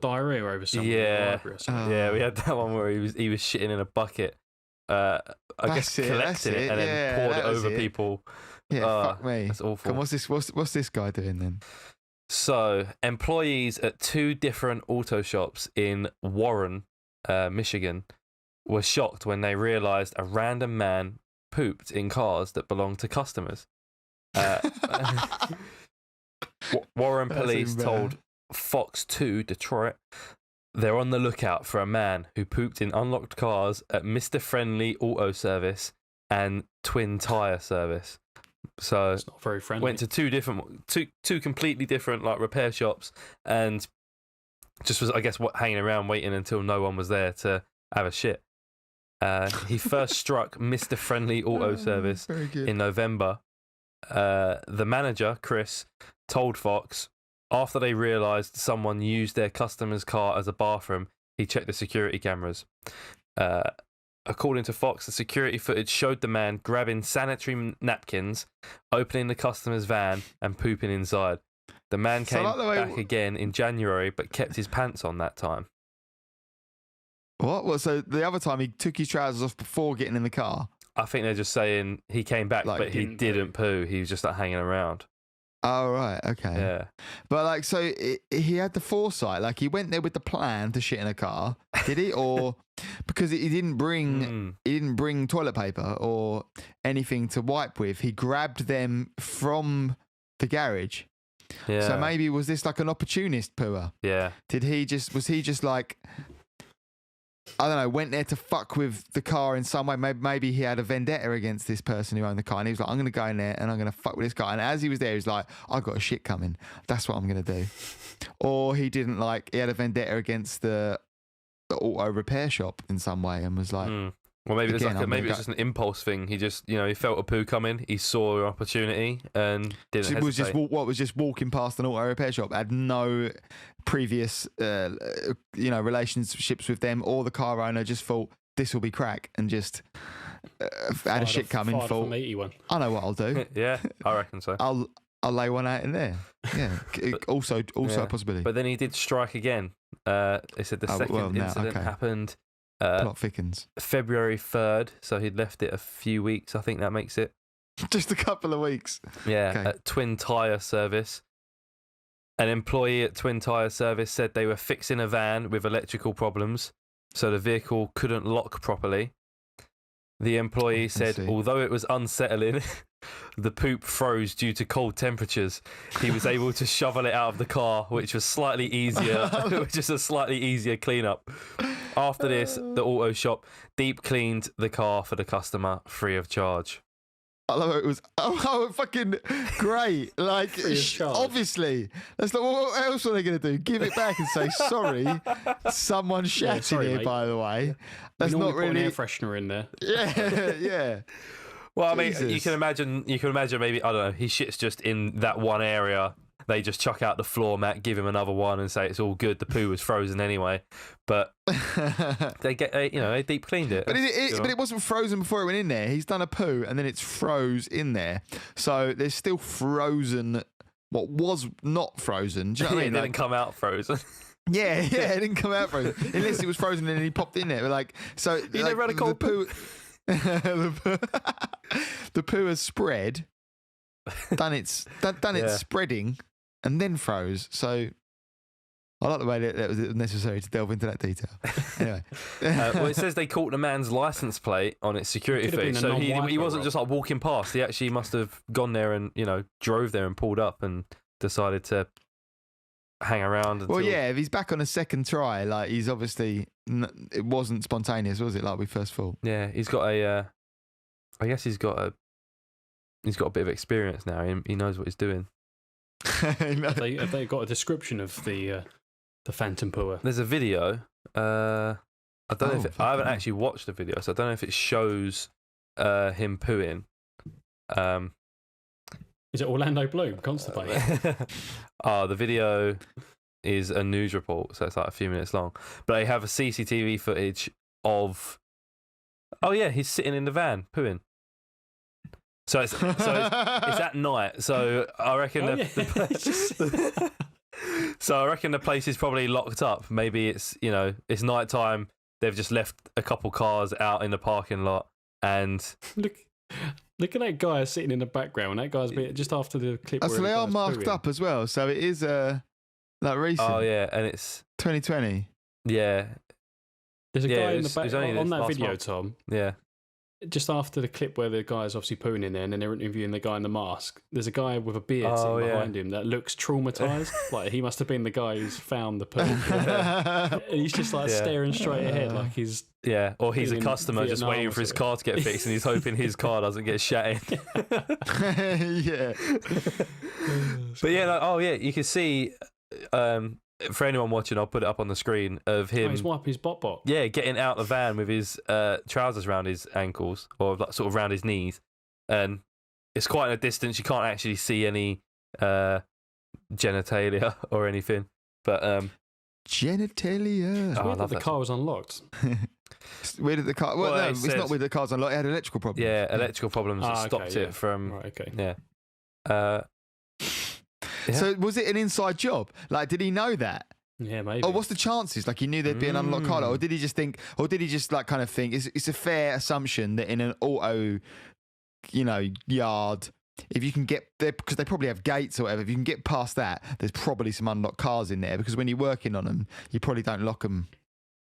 diarrhea over something?
Yeah, yeah, we had that one where he was shitting in a bucket. I guess collected it and then poured it over people.
Yeah, fuck me.
That's awful.
Come, what's this guy doing then?
So, employees at 2 different auto shops in Warren, Michigan, were shocked when they realised a random man pooped in cars that belonged to customers. Warren police told Fox 2 Detroit they're on the lookout for a man who pooped in unlocked cars at Mr. Friendly Auto Service and Twin Tire Service. So
it's not very friendly.
Went to two completely different like repair shops, and just was, I guess, hanging around waiting until no one was there to have a shit. He first struck Mr. Friendly Auto Service in November. The manager, Chris, told Fox after they realised someone used their customer's car as a bathroom, he checked the security cameras. According to Fox, the security footage showed the man grabbing sanitary napkins, opening the customer's van, and pooping inside. The man came back again in January, but kept his pants on that time.
What? Well, so the other time he took his trousers off before getting in the car?
I think they're just saying he came back, but he didn't poo. He was just like hanging around.
Oh, right. Okay.
Yeah.
But like, so he had the foresight. Like, he went there with the plan to shit in a car, did he? Or because he didn't bring toilet paper or anything to wipe with, he grabbed them from the garage.
Yeah.
So maybe was this like an opportunist pooer?
Yeah.
Was he just like, I don't know, went there to fuck with the car in some way? Maybe he had a vendetta against this person who owned the car, and he was like, I'm going to go in there and I'm going to fuck with this guy. And as he was there, he was like, I've got a shit coming. That's what I'm going to do. Or he didn't like, he had a vendetta against the auto repair shop in some way and was like,
Well, maybe
Again,
it's just an impulse thing. He just, he felt a poo coming. He saw an opportunity and didn't hesitate.
Was just walking past an auto repair shop. Had no previous, relationships with them or the car owner. Just thought this will be crack and just had a shit coming. Thought, I know what I'll do.
Yeah, I reckon so.
I'll lay one out in there. Yeah, also a possibility.
But then he did strike again. They said the second incident happened.
Plot thickens.
February 3rd, so he'd left it a few weeks. I think that makes it
just a couple of weeks.
Yeah, okay. At Twin Tyre Service. An employee at Twin Tyre Service said they were fixing a van with electrical problems, so the vehicle couldn't lock properly. The employee said, although it was unsettling, the poop froze due to cold temperatures. He was able to shovel it out of the car, which was a slightly easier cleanup. After this, the auto shop deep cleaned the car for the customer free of charge.
I love it. It was fucking great. Like, obviously, that's like, what else are they going to do? Give it back and say sorry. Someone shat in here, mate. By the way. That's not really
put an air freshener in there.
Yeah, yeah.
Well, I mean, you can imagine. Maybe, I don't know. He shits just in that one area. They just chuck out the floor mat, give him another one, and say it's all good. The poo was frozen anyway, but they deep cleaned it.
But it wasn't frozen before it went in there. He's done a poo, and then it's froze in there. So there's still frozen. What was not frozen? Do you know what I mean?
It didn't come out frozen.
Yeah, it didn't come out frozen unless it was frozen and then he popped in there. But
you never had a cold poo.
The poo has spread, done its spreading, and then froze. So I like the way that was necessary to delve into that detail. Anyway,
well, it says they caught the man's license plate on its security feed, so he wasn't just like walking past. He actually must have gone there and drove there and pulled up and decided to hang around.
Well, yeah, if he's back on a second try, like he's obviously it wasn't spontaneous, was it? Like we first thought.
Yeah, he's got I guess he's got a bit of experience now. He knows what he's doing.
Have they got a description of the phantom pooer?
There's a video. I don't know I haven't actually watched the video, so I don't know if it shows him pooing.
Is it Orlando Bloom constipated?
The video is a news report, so it's like a few minutes long. But they have a CCTV footage of. Oh yeah, he's sitting in the van pooing. So it's at night. So I reckon so I reckon the place is probably locked up. Maybe it's it's night time. They've just left a couple cars out in the parking lot, and
look at that guy sitting in the background. That guy's been just after the clip.
So they are marked up as well. So it is like recent.
Oh yeah, and it's
2020.
Yeah.
There's a guy in the back on that video,
month.
Tom.
Yeah.
Just after the clip where the guy's obviously pooing in there and then they're interviewing the guy in the mask, there's a guy with a beard sitting behind him that looks traumatised. Like he must have been the guy who's found the poo. And he's just like staring straight ahead like he's...
Yeah, or he's a customer just waiting for his car to get fixed and he's hoping his car doesn't get shat in.
Yeah.
But yeah, you can see... for anyone watching, I'll put it up on the screen of him.
He's wiping his bot.
Yeah, getting out the van with his trousers around his ankles or like, sort of around his knees, and it's quite in a distance. You can't actually see any genitalia or anything. But
genitalia.
It's weird that the car was unlocked.
Where did the car? Well, no, it's not with the car's unlocked. It had electrical problems.
Yeah, electrical problems that stopped it from.
Right, okay.
Yeah.
So was it an inside job? Like, did he know that?
Yeah, maybe.
Or what's the chances? Like, he knew there'd be an unlocked car, or did he just think? Or did he just like kind of think? It's a fair assumption that in an auto, yard, if you can get there, because they probably have gates or whatever. If you can get past that, there's probably some unlocked cars in there. Because when you're working on them, you probably don't lock them.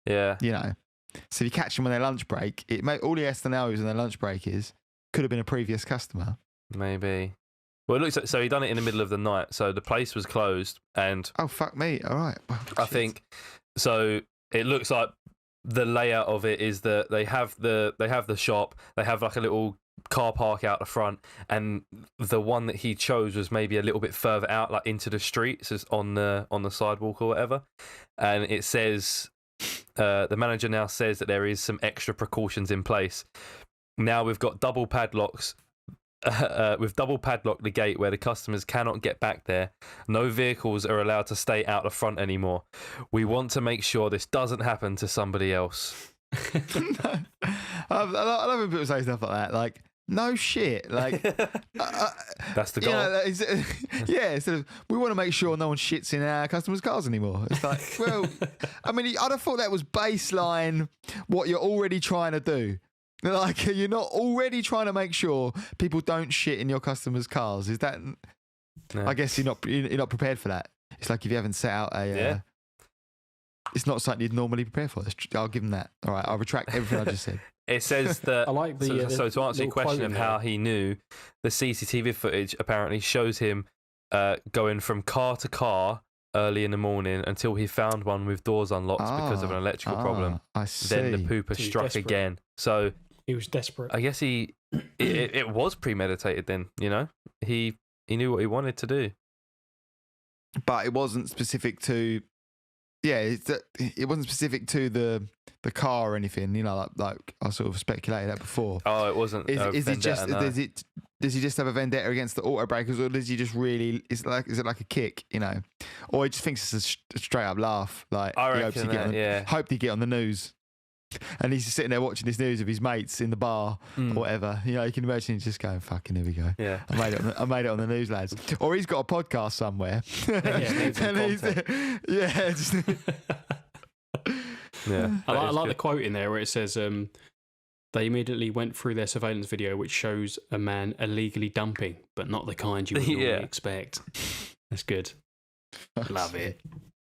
Yeah.
So if you catch them on their lunch break, all he has to know is on their lunch break could have been a previous customer.
Maybe. Well, it looks like, so he done it in the middle of the night, so the place was closed, and
oh fuck me! All right,
I think so. It looks like the layout of it is that they have the shop, they have like a little car park out the front, and the one that he chose was maybe a little bit further out, like into the street, so it's on the sidewalk or whatever, and it says The manager now says that there is some extra precautions in place. Now we've got double padlocks. We've double padlocked the gate where the customers cannot get back there. No vehicles are allowed to stay out the front anymore. We want to make sure this doesn't happen to somebody else.
I love when people say stuff like that. Like, no shit. Like,
that's the goal.
Instead of, we want to make sure no one shits in our customers' cars anymore. It's like, well, I mean, I'd have thought that was baseline what you're already trying to do. Like, you're not already trying to make sure people don't shit in your customers' cars. Is that? No. I guess you're not prepared for that. It's like if you haven't set out a. It's not something you'd normally prepare for. I'll give him that. All right, I'll retract everything I just said.
It says that.
I like the.
So to answer your question of how he knew, the CCTV footage apparently shows him going from car to car early in the morning until he found one with doors unlocked because of an electrical problem.
I see.
Then the pooper struck again. So
he was desperate.
I guess it was premeditated. Then he knew what he wanted to do,
but it wasn't specific to. Yeah, it wasn't specific to the car or anything. Like I sort of speculated that before.
Oh, it wasn't.
Is it just? No. Does he just have a vendetta against the auto breakers, or does he just really? Is it like a kick? Or he just thinks it's a straight up laugh. Like
I
hoped he'd get on the news. And he's just sitting there watching this news of his mates in the bar or whatever. You can imagine he's just going, "Fucking, here we go.
Yeah,
I made it on the news, lads." Or he's got a podcast somewhere.
I like the quote in there where it says, "They immediately went through their surveillance video, which shows a man illegally dumping, but not the kind you would normally expect." That's good. Love it.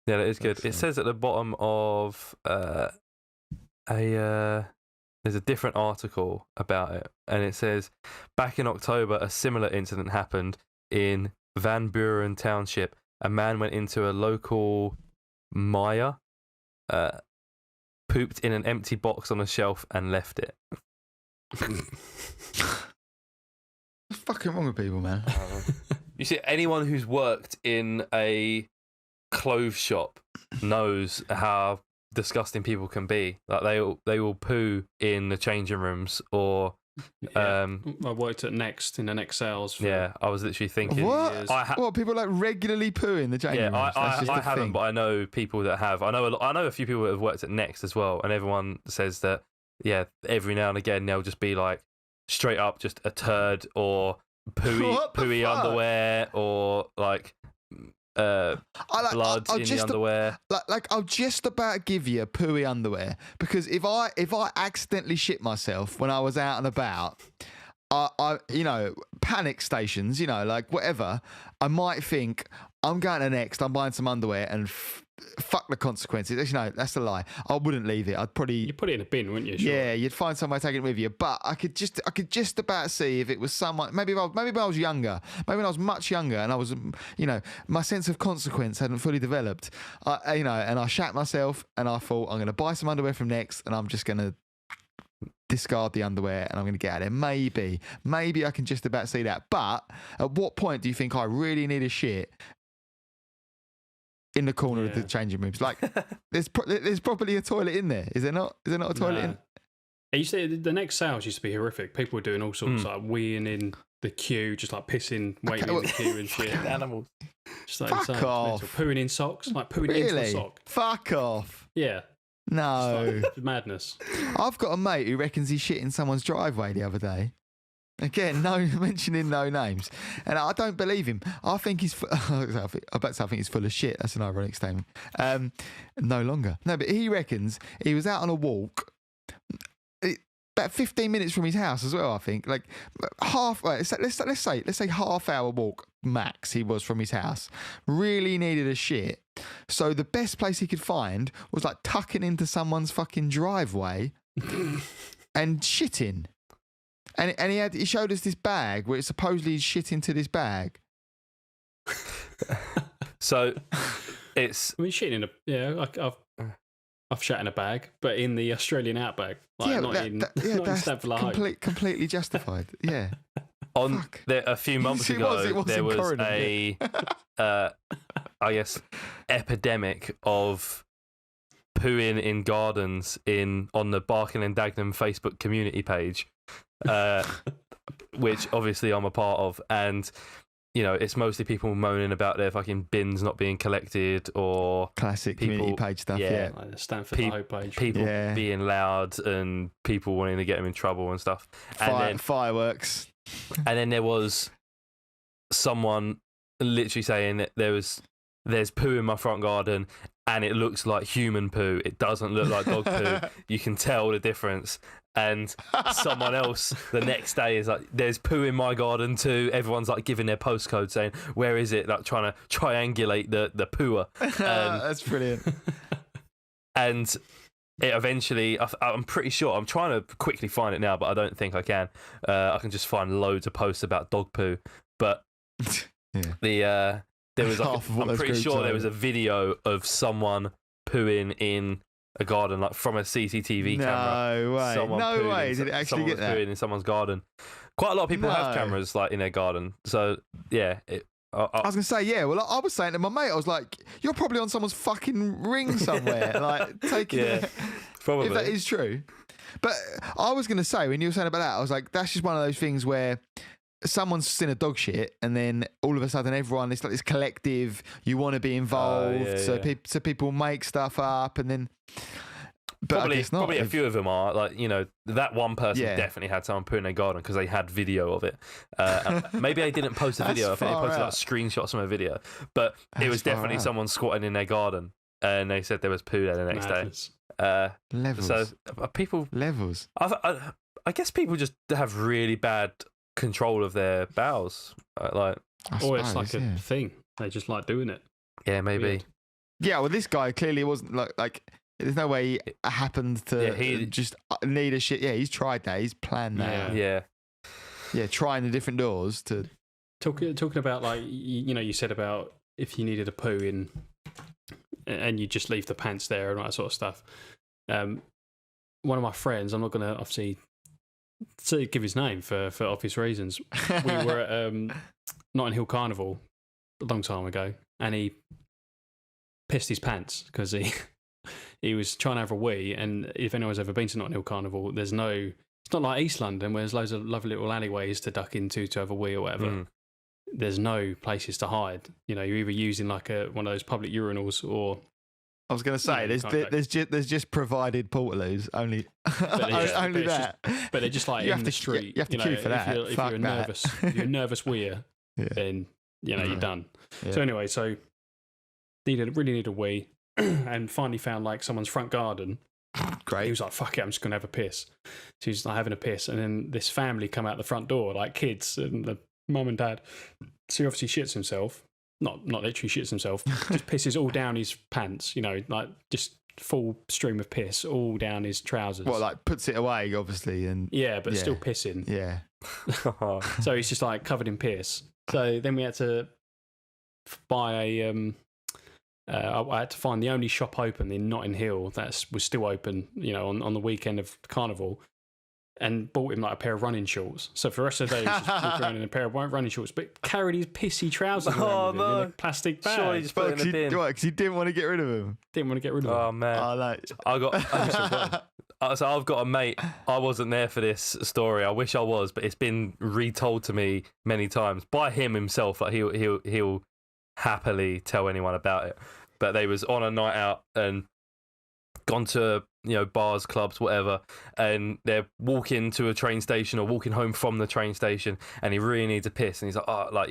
Yeah, that is good. It says at the bottom of there's a different article about it, and it says back in October a similar incident happened in Van Buren Township. A man went into a local mire, pooped in an empty box on a shelf and left it.
What's fucking wrong with people, man?
You see, anyone who's worked in a clothes shop knows how disgusting people can be. Like they will poo in the changing rooms, or
I worked at Next in the Next sales.
I was literally thinking,
what? What, people like regularly poo in the changing rooms?
I haven't, but I know people that have. I know a few people that have worked at Next as well, and everyone says that every now and again they'll just be like straight up just a turd or pooey underwear or like. Blood in the underwear.
I'll just about give you pooey underwear, because if I accidentally shit myself when I was out and about, I panic stations, like whatever, I might think I'm going to Next, I'm buying some underwear and fuck the consequences. That's a lie. I wouldn't leave it. I'd probably...
You'd put it in a bin, wouldn't you? Sure.
Yeah, you'd find somewhere taking it with you. But I could just about see if it was someone... Maybe when I was younger. Maybe when I was much younger and I was, my sense of consequence hadn't fully developed. And I shat myself and I thought, I'm going to buy some underwear from Next and I'm just going to discard the underwear and I'm going to get out of there. Maybe I can just about see that. But at what point do you think I really need a shit in the corner of the changing rooms? Like, there's probably a toilet in there. Is there not? Is there not a toilet in?
You see, the Next sales used to be horrific. People were doing all sorts, like weeing in the queue, just like pissing, waiting in the queue and shit.
Animals.
Just like
fuck off.
Pooing in socks, like pooing into a sock.
Fuck off.
Yeah.
No.
Like madness.
I've got a mate who reckons he shit in someone's driveway the other day. Again, mentioning no names, and I don't believe him. I think he's. I think he's full of shit. That's an ironic statement. No longer. No, but he reckons he was out on a walk, about 15 minutes from his house as well. I think like half. Let's say half-hour walk max. He was from his house. Really needed a shit. So the best place he could find was like tucking into someone's fucking driveway and shitting. And he showed us this bag where it's supposedly shit into this bag.
So it's...
I mean, shit in I've shat in a bag, but in the Australian outback. Like,
that's completely justified. Yeah.
A few months ago, there was a, I guess, epidemic of pooing in gardens on the Barking and Dagenham Facebook community page, which obviously I'm a part of, and it's mostly people moaning about their fucking bins not being collected, or
classic community page stuff. Yeah,
like the Stanford High page.
People being loud and people wanting to get them in trouble and stuff. And then
fireworks.
And then there was someone literally saying that there's poo in my front garden and it looks like human poo. It doesn't look like dog poo. You can tell the difference. And someone else the next day is like, there's poo in my garden too. Everyone's like giving their postcode saying, where is it? Like trying to triangulate the pooer.
That's brilliant.
And it eventually, I'm pretty sure, I'm trying to quickly find it now, but I don't think I can. I can just find loads of posts about dog poo. But there was I'm pretty sure there was a video of someone pooing in a garden, like from a CCTV camera.
No way. No way. Did it actually get that?
Pooing in someone's garden. Quite a lot of people have cameras like in their garden. So yeah. I was
going to say, yeah. Well, I was saying to my mate, I was like, you're probably on someone's fucking ring somewhere. Like, take it.
Probably.
If that is true. But I was going to say, when you were saying about that, I was like, that's just one of those things where someone's seen a dog shit, and then all of a sudden everyone, it's like this collective, you want to be involved, so people make stuff up, and then
probably a few of them are like, that one person definitely had someone poo in their garden because they had video of it. Maybe they didn't post a video. I think they posted like screenshots from a video, but it was definitely someone squatting in their garden, and they said there was poo there the next day.
Levels.
So people
levels.
I guess people just have really bad control of their bowels,
it's like a thing. They just like doing it.
Yeah, maybe.
Weird.
Yeah, well, this guy clearly wasn't like. There's no way he happened to just need a shit. Yeah, he's tried that. He's planned that.
Yeah.
Trying the different doors to
talking about, like, you said about if you needed a poo in, and you just leave the pants there and all that sort of stuff. One of my friends, I'm not going to obviously give his name for obvious reasons. We were at Notting Hill Carnival a long time ago, and he pissed his pants because he was trying to have a wee. And if anyone's ever been to Notting Hill Carnival, it's not like East London where there's loads of lovely little alleyways to duck into to have a wee or whatever. There's no places to hide. You're either using like one of those public urinals, or
I was going to say, there's just provided portaloos only. Only that.
But they're just like in the street.
You have to queue for that.
If you're a nervous weir, then you're done. Yeah. So anyway, really need a wee, and finally found like someone's front garden.
Great.
He was like, "Fuck it, I'm just gonna have a piss." So he's like having a piss, and then this family come out the front door, like kids and the mum and dad. So he obviously shits himself. Not literally shits himself, just pisses all down his pants, like just full stream of piss all down his trousers.
Well, like puts it away, obviously, and
still pissing.
Yeah.
So he's just like covered in piss. So then we had to buy I had to find the only shop open in Notting Hill that was still open, on the weekend of Carnival. And bought him like a pair of running shorts. So for the rest of the day, he was just walking around in a pair of running shorts, but carried his pissy trousers around with him in a plastic bag.
Sure, he just put it in the bin.
Because he didn't want to get rid of him.
Oh man! So I've got a mate. I wasn't there for this story. I wish I was, but it's been retold to me many times by him himself. Like he'll happily tell anyone about it. But they was on a night out and gone to bars, clubs, whatever, and they're walking to a train station or walking home from the train station, and he really needs a piss, and he's like,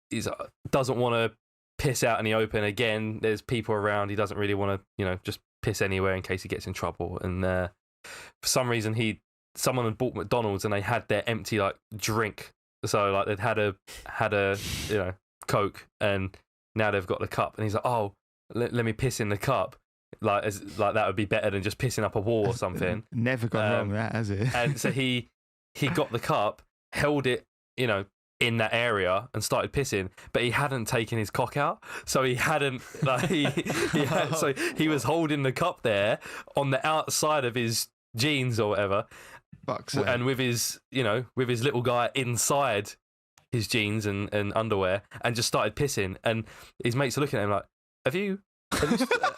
he's doesn't want to piss out in the open again. There's people around. He doesn't really want to, just piss anywhere in case he gets in trouble. And for some reason, someone had bought McDonald's and they had their empty like drink, so like they'd had a Coke, and now they've got the cup, and he's like, oh, let me piss in the cup. Like that would be better than just pissing up a wall or something.
Never gone wrong that, has it?
And so he got the cup, held it, in that area, and started pissing, but he hadn't taken his cock out, so he hadn't so he was holding the cup there on the outside of his jeans or whatever, and with his little guy inside his jeans and underwear, and just started pissing, and his mates are looking at him like, Have you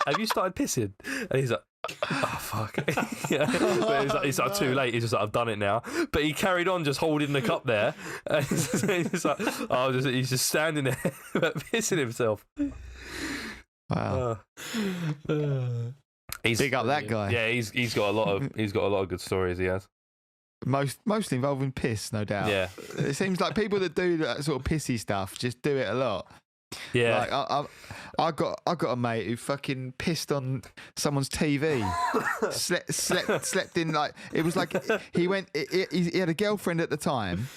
have you started pissing? And he's like, oh fuck. Yeah. But it's like too late. He's just like, I've done it now. But he carried on just holding the cup there. And he's like, he's just standing there pissing himself.
Wow.
Big
up that guy.
Yeah, he's got a lot of good stories. He has.
Mostly involving piss, no doubt.
Yeah.
It seems like people that do that sort of pissy stuff just do it a lot.
Yeah.
Like I got a mate who fucking pissed on someone's TV. slept in, like, it was like he had a girlfriend at the time,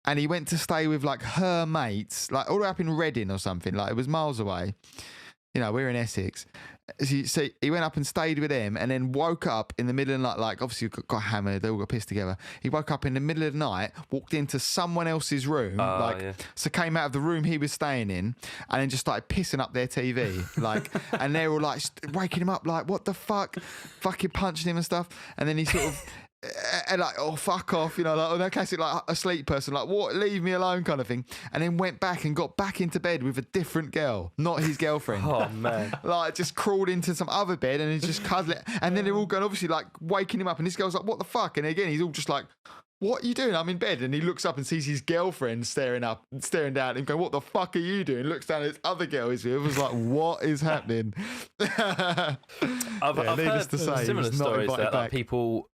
and he went to stay with like her mates, like all the way up in Reading or something. Like, it was miles away. You know, we're in Essex. So he went up and stayed with them, and then woke up in the middle of the night, like, obviously got hammered, they all got pissed together. He woke up in the middle of the night, walked into someone else's room, so came out of the room he was staying in, and then just started pissing up their TV. Like, and they were like waking him up, like, what the fuck? Fucking punching him and stuff. And then he sort of, and like, oh, fuck off, you know, like, that classic, like, a sleep person, like, what, leave me alone kind of thing. And then went back and got back into bed with a different girl, not his girlfriend.
Oh, man.
Like, just crawled into some other bed and he's just cuddling. And then they're all going, obviously, like, waking him up. And this girl's like, what the fuck? And again, he's all just like, what are you doing? I'm in bed. And he looks up and sees his girlfriend staring down and going, what the fuck are you doing? Looks down at this other girl he's with. It was like, what is happening?
I've heard similar stories that like, people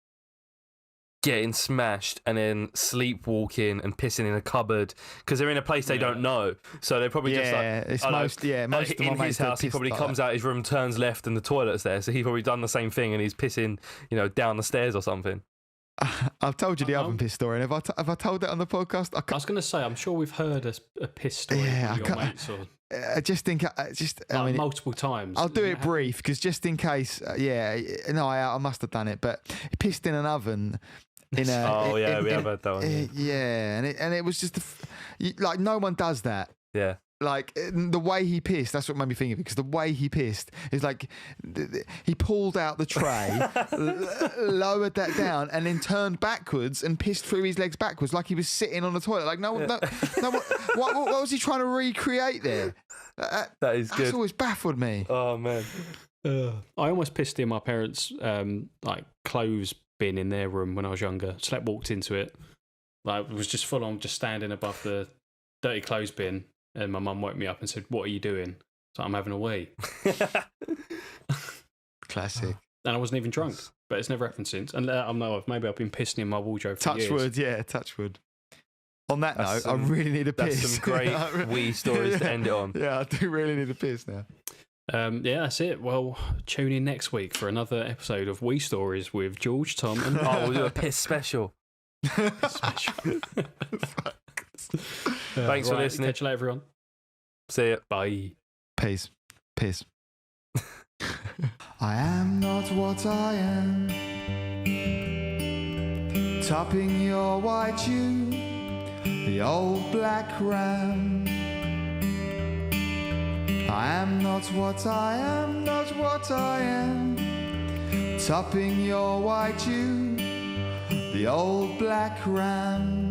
getting smashed and then sleepwalking and pissing in a cupboard because they're in a place they don't know. So they're probably just like, most in his house, he probably comes out his room, turns left, and the toilet's there. So he's probably done the same thing and he's pissing, you know, down the stairs or something.
I've told you the oven piss story, and have I told that on the podcast?
I was going to say, I'm sure we've heard a piss story from your mates.
I just think, I mean,
multiple times.
I'll do it brief because just in case, I must have done it, but he pissed in an oven. We have heard that one. Yeah, and it was just like, no one does that.
Yeah.
Like, the way he pissed, that's what made me think of it, because the way he pissed is like, he pulled out the tray, lowered that down, and then turned backwards and pissed through his legs backwards like he was sitting on the toilet. Like, what was he trying to recreate there?
That is good.
That's always baffled me.
Oh, man.
I almost pissed in my parents' like clothes bin in their room when I was younger. Walked into it. Like, it was just full on, just standing above the dirty clothes bin. And my mum woke me up and said, "What are you doing?" So, I'm having a wee.
Classic.
And I wasn't even drunk, but it's never happened since. And maybe I've been pissing in my wardrobe for years.
Touch wood, yeah, touch wood. On that note, I really need a piss.
That's some great wee stories to end it on.
Yeah, I do really need a piss now.
Yeah, that's it. Well, tune in next week for another episode of Wee Stories with George, Tom, and
we'll do a piss special. Thanks for listening.
Catch you later, everyone.
See ya.
Bye.
Peace. I am not what I am, topping your white ewe, the old black ram. I am not what I am, not what I am, topping your white ewe, the old black ram.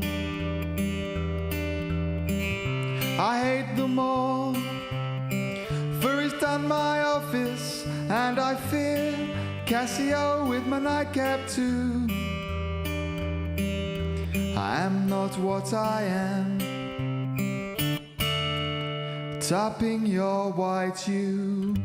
I hate them all, for he's done my office, and I fear Cassio with my nightcap too. I am not what I am, topping your white ewe.